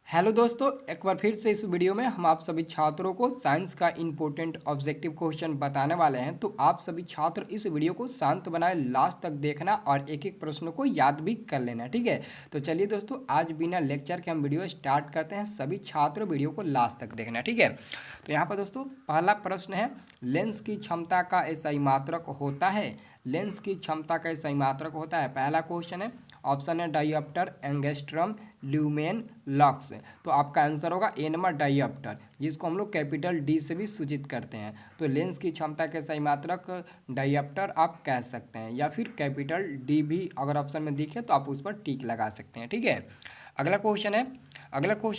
Hello दोस्तों, एक बार फिर से इस वीडियो में हम आप सभी छात्रों को साइंस का इम्पोर्टेंट ऑब्जेक्टिव क्वेश्चन बताने वाले हैं। तो आप सभी छात्र इस वीडियो को शांत बनाए लास्ट तक देखना और एक एक प्रश्नों को याद भी कर लेना, ठीक है। तो चलिए दोस्तों, आज बिना लेक्चर के हम वीडियो स्टार्ट करते हैं। सभी छात्र वीडियो को लास्ट तक देखना, ठीक है। तो यहाँ पर दोस्तों पहला प्रश्न है, लेंस की क्षमता का SI मात्रक होता है। लेंस की क्षमता का SI मात्रक होता है, पहला क्वेश्चन है। ऑप्शन है डायोप्टर, एंगस्ट्रम, ल्यूमेन, लक्स। तो आपका आंसर होगा ए नंबर, डायोप्टर, जिसको हम लोग कैपिटल डी से भी सूचित करते हैं। तो लेंस की क्षमता के सही मात्रक डायोप्टर आप कह सकते हैं, या फिर कैपिटल डी भी अगर ऑप्शन में दिखे तो आप उस पर टिक लगा सकते हैं, ठीक है। अगला क्वेश्चन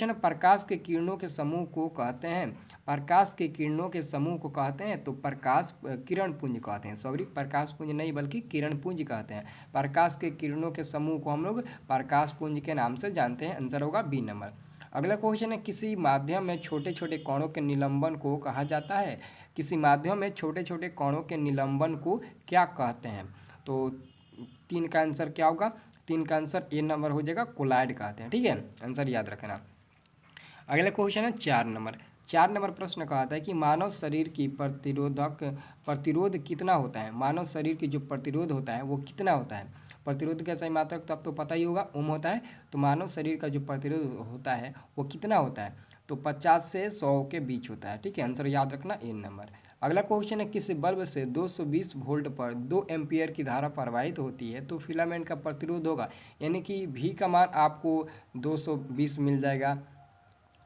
है प्रकाश के किरणों के समूह को कहते हैं। प्रकाश के किरणों के समूह को कहते हैं तो प्रकाश किरण पुंज कहते हैं। सॉरी, प्रकाश पुंज नहीं बल्कि किरण पुंज कहते हैं। प्रकाश के किरणों के समूह को हम लोग प्रकाश पुंज के नाम से जानते हैं। आंसर होगा बी नंबर। अगला क्वेश्चन है, किसी माध्यम में छोटे छोटे कणों के निलंबन को कहा जाता है। किसी माध्यम में छोटे छोटे कणों के निलंबन को क्या कहते हैं। तो तीन का आंसर क्या होगा, तीन का आंसर ए नंबर हो जाएगा, कोलाइड कहते हैं, ठीक है। आंसर याद रखना। अगला क्वेश्चन है 4 नंबर। 4 नंबर प्रश्न कहता है कि मानव शरीर की प्रतिरोध कितना होता है। मानव शरीर की जो प्रतिरोध होता है वो कितना होता है। प्रतिरोध का सही मात्रक तो आपको पता ही होगा, ओम होता है। तो मानव शरीर का जो प्रतिरोध होता है वो कितना होता है, तो 50 से 100 के बीच होता है, ठीक है। आंसर याद रखना, ए नंबर। अगला क्वेश्चन है, किसी बल्ब से 220 वोल्ट पर 2 एम्पियर की धारा प्रवाहित होती है तो फिलामेंट का प्रतिरोध होगा, यानी कि भी का मान आपको 220 मिल जाएगा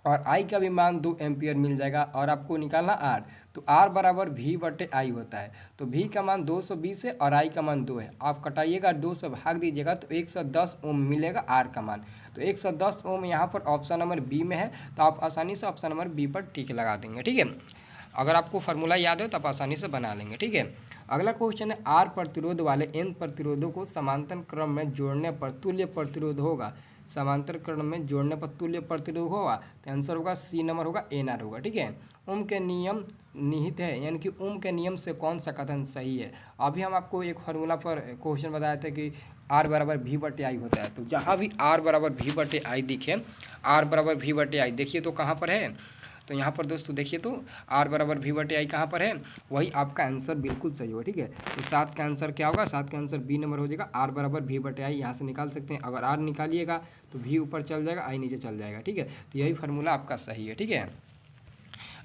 और आई का भी मान 2 एम्पियर मिल जाएगा, और आपको निकालना आर। तो आर बराबर वी बटे आई होता है। तो वी का मान 220 है और आई का मान 2 है। आप कटाइएगा, 2 से भाग दीजिएगा तो 110 ओम मिलेगा आर का मान। तो 110 ओम यहाँ पर ऑप्शन नंबर बी में है, तो आप आसानी से ऑप्शन नंबर बी पर टिक लगा देंगे, ठीक है। अगर आपको फार्मूला याद हो तो आप आसानी से बना लेंगे, ठीक है। अगला क्वेश्चन है, आर प्रतिरोध वाले एन प्रतिरोधों को समांतर क्रम में जोड़ने पर तुल्य प्रतिरोध होगा। समांतर क्रम में जोड़ने पर तुल्य प्रतिरोध होगा, तो आंसर होगा सी नंबर होगा, एन आर होगा, ठीक है। ओम के नियम निहित है, यानी कि ओम के नियम से कौन सा कथन सही है। अभी हम आपको एक फार्मूला पर क्वेश्चन बताया था कि आर बराबर वी बटे आई होता है। तो जहाँ भी आर बराबर वी बटे आई दिखे, आर बराबर वी बटे आई देखिए तो कहाँ पर है। तो यहाँ पर दोस्तों देखिए तो आर बराबर वी बटे आई कहाँ पर है, वही आपका आंसर बिल्कुल सही होगा, ठीक है। तो 7 का आंसर क्या होगा, 7 का आंसर बी नंबर हो जाएगा, आर बराबर वी बटे आई यहाँ से निकाल सकते हैं। अगर आर निकालिएगा तो वी ऊपर चल जाएगा, आई नीचे चल जाएगा, ठीक है। तो यही फार्मूला आपका सही है, ठीक है।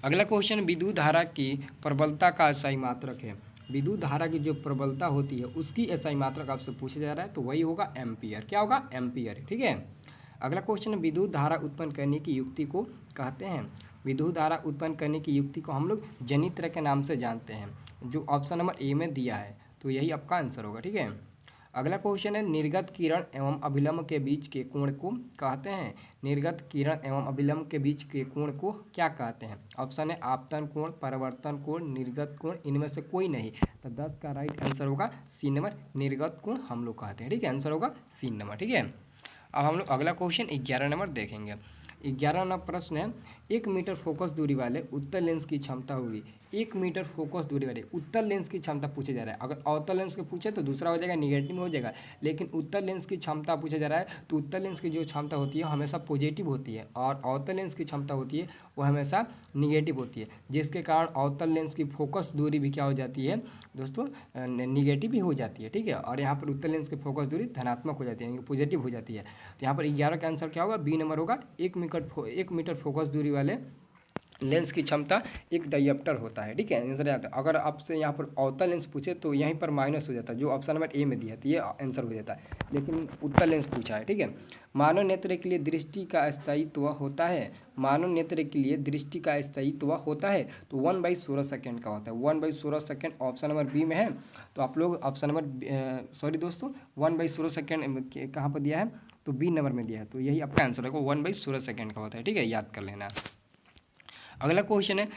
अगला क्वेश्चन, विद्युत धारा की प्रबलता का SI मात्रक है। विद्युत धारा की जो प्रबलता होती है उसकी SI मात्रक आपसे पूछा जा रहा है, तो वही होगा एम्पियर। क्या होगा, एम्पियर, ठीक है। अगला क्वेश्चन, विद्युत धारा उत्पन्न करने की युक्ति को कहते हैं। विद्युत धारा उत्पन्न करने की युक्ति को हम लोग जनित्र के नाम से जानते हैं, जो ऑप्शन नंबर ए में दिया है। तो यही आपका आंसर होगा, ठीक है। अगला क्वेश्चन है, निर्गत किरण एवं अभिलंब के बीच के कोण को कहते हैं। निर्गत किरण एवं अभिलंब के बीच के कोण को क्या कहते हैं। ऑप्शन है आपतन कोण, परावर्तन कोण, निर्गत कोण, इनमें से कोई नहीं। तो 10 का राइट आंसर होगा सी नंबर, निर्गत कोण हम लोग कहते हैं, ठीक है। आंसर होगा सी नंबर, ठीक है। अब हम लोग अगला क्वेश्चन 11 नंबर देखेंगे। 11 नंबर प्रश्न है, 1 मीटर फोकस दूरी वाले उत्तल लेंस की क्षमता होगी। 1 मीटर फोकस दूरी वाले उत्तल लेंस की क्षमता पूछा जा रहा है। अगर अवतल लेंस के पूछे तो दूसरा हो जाएगा, निगेटिव में हो जाएगा। लेकिन उत्तल लेंस की क्षमता पूछा जा रहा है, तो उत्तल लेंस की जो क्षमता होती है हमेशा पॉजिटिव होती है, और अवतल लेंस की क्षमता होती है वो हमेशा निगेटिव होती है, जिसके कारण अवतल लेंस की फोकस दूरी भी क्या हो जाती है दोस्तों, निगेटिव भी हो जाती है, ठीक है। और यहाँ पर उत्तल लेंस की फोकस दूरी धनात्मक हो जाती है, पॉजिटिव हो जाती है। तो यहाँ पर 11 का आंसर क्या होगा, बी नंबर होगा। 1 मीटर फोकस दूरी वाले लेंस की क्षमता एक डायोप्टर होता है, ठीक है। आंसर याद है। अगर आपसे यहाँ पर अवतल लेंस पूछे तो यहीं पर माइनस हो जाता है, जो ऑप्शन नंबर ए में दिया है, तो ये आंसर हो जाता है। लेकिन उत्तल लेंस पूछा है, ठीक है। मानव नेत्र के लिए दृष्टि का स्थायित्व होता है। मानव नेत्र के लिए दृष्टि का स्थायित्व होता है, तो 1/16 सेकेंड का होता है। 1/16 सेकेंड ऑप्शन नंबर बी में है। तो आप लोग ऑप्शन नंबर सॉरी दोस्तों, 1/16 सेकेंड कहाँ पर दिया है, तो बी नंबर में दिया है। तो यही आपका आंसर होगा, 1/16 सेकेंड का होता है, ठीक है, याद कर लेना। अगला क्वेश्चन है,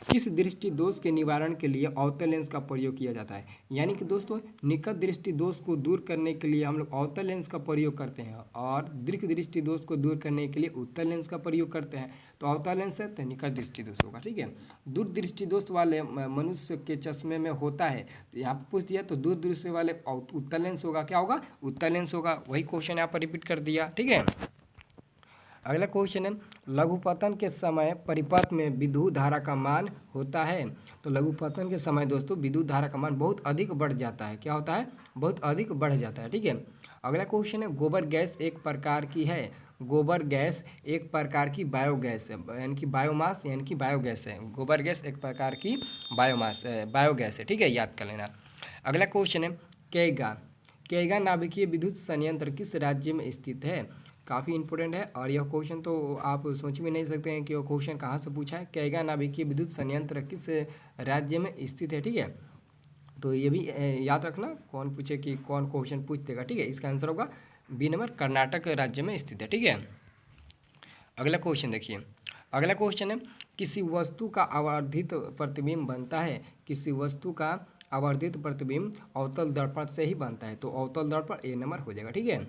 किस दृष्टि दोष के निवारण के लिए अवतल लेंस का प्रयोग किया जाता है। यानी कि दोस्तों निकट दृष्टि दोष को दूर करने के लिए हम लोग अवतल लेंस का प्रयोग करते हैं, और दीर्घ दृष्टि दोष को दूर करने के लिए उत्तल लेंस का प्रयोग करते हैं। तो अवतल लेंस है तो निकट दृष्टि दोष होगा, ठीक है। दूर दृष्टि दोष वाले मनुष्य के चश्मे में होता है, तो यहाँ पर पूछ दिया, तो दूर दृष्टि वाले उत्तल लेंस होगा, क्या होगा, उत्तल लेंस होगा। वही क्वेश्चन यहाँ पर रिपीट कर दिया, ठीक है। अगला क्वेश्चन है, लघुपतन के समय परिपथ में विद्युत धारा का मान होता है। तो लघुपतन के समय दोस्तों विद्युत धारा का मान बहुत अधिक बढ़ जाता है। क्या होता है? बहुत अधिक बढ़ जाता है। ठीक है। अगला क्वेश्चन है, गोबर गैस एक प्रकार की है। गोबर गैस एक प्रकार की बायोगैस है, यानी कि बायोमास, यानी कि बायोगैस है। गोबर गैस एक प्रकार की बायोगैस है। ठीक है, याद कर लेना। अगला क्वेश्चन है, केगा केगा नाभिकीय विद्युत संयंत्र किस राज्य में स्थित है? काफ़ी इंपॉर्टेंट है और यह क्वेश्चन तो आप सोच भी नहीं सकते हैं कि यह क्वेश्चन कहाँ से पूछा है। केगा नाभिकीय विद्युत संयंत्र किस राज्य में स्थित है? ठीक है, तो ये भी याद रखना, कौन पूछे कि कौन क्वेश्चन पूछ देगा। ठीक है, इसका आंसर होगा बी नंबर, कर्नाटक राज्य में स्थित है। ठीक है। अगला क्वेश्चन देखिए, अगला क्वेश्चन है, किसी वस्तु का आवर्धित प्रतिबिंब बनता है। किसी वस्तु का आवर्धित प्रतिबिंब अवतल दर्पण से ही बनता है। तो अवतल दर्पण ए नंबर हो जाएगा। ठीक है।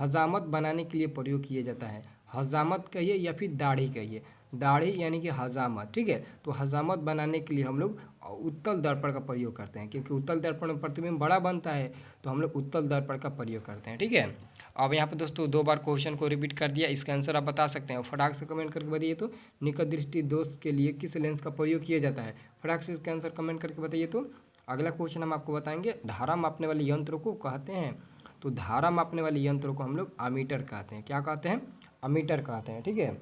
हजामत बनाने के लिए प्रयोग किया जाता है। हजामत कहिए या फिर दाढ़ी कहिए, दाढ़ी यानी कि हजामत। ठीक है, तो हजामत बनाने के लिए हम लोग उत्तल दर्पण का प्रयोग करते हैं, क्योंकि उत्तल दर्पण में प्रतिबिंब बड़ा बनता है, तो हम लोग उत्तल दर्पण का प्रयोग करते हैं। ठीक है। अब यहाँ पे दोस्तों 2 बार क्वेश्चन को रिपीट कर दिया, इसका आंसर आप बता सकते हैं। फटाक से कमेंट करके बताइए तो, निकट दृष्टि दोष के लिए किस लेंस का प्रयोग किया जाता है? फटाक से इसका आंसर कमेंट करके बताइए तो। अगला क्वेश्चन हम आपको बताएंगे, धारा मापने वाले यंत्र को कहते हैं। तो धारा मापने वाले यंत्र को हम लोग अमीटर कहते हैं। क्या कहते हैं? अमीटर कहते हैं। ठीक है।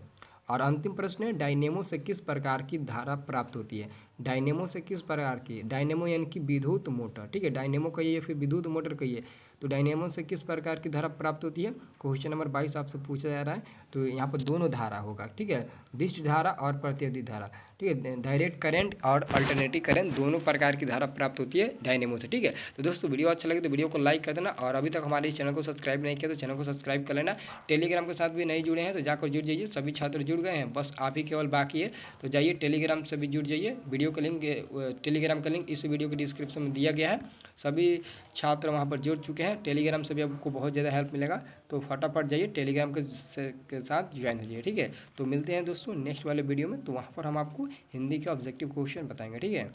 और अंतिम प्रश्न है, डायनेमो से किस प्रकार की धारा प्राप्त होती है? डायनेमो से किस प्रकार की? डायनेमो यानी कि विद्युत मोटर। ठीक है, डायनेमो कहिए फिर विद्युत मोटर कहिए, तो डायनेमो से किस प्रकार की धारा प्राप्त होती है? क्वेश्चन नंबर 22 आपसे पूछा जा रहा है। तो यहाँ पर दोनों धारा होगा। ठीक है, दिष्ट धारा और प्रत्यधिक धारा। ठीक है, डायरेक्ट करंट और अल्टरनेटिव करंट दोनों प्रकार की धारा प्राप्त होती है डायनेमो से। ठीक है, तो दोस्तों वीडियो अच्छा लगे तो वीडियो को लाइक कर देना, और अभी तक हमारे इस चैनल को सब्सक्राइब नहीं किया तो चैनल को सब्सक्राइब कर लेना। टेलीग्राम के साथ भी नहीं जुड़े हैं तो जाकर जुड़ जाइए। सभी छात्र जुड़ गए हैं, बस आप ही केवल बाकी है, तो जाइए टेलीग्राम से भी जुड़ जाइए। वीडियो का लिंक, टेलीग्राम का लिंक इस वीडियो के डिस्क्रिप्शन में दिया गया है। सभी छात्र वहाँ पर जुड़ चुके हैं। टेलीग्राम से भी आपको बहुत ज़्यादा हेल्प मिलेगा, तो फटाफट जाइए टेलीग्राम के साथ ज्वाइन हो जाइए। ठीक है, तो मिलते हैं दोस्तों नेक्स्ट वाले वीडियो में, तो वहाँ पर हम आपको हिंदी के ऑब्जेक्टिव क्वेश्चन बताएंगे। ठीक है।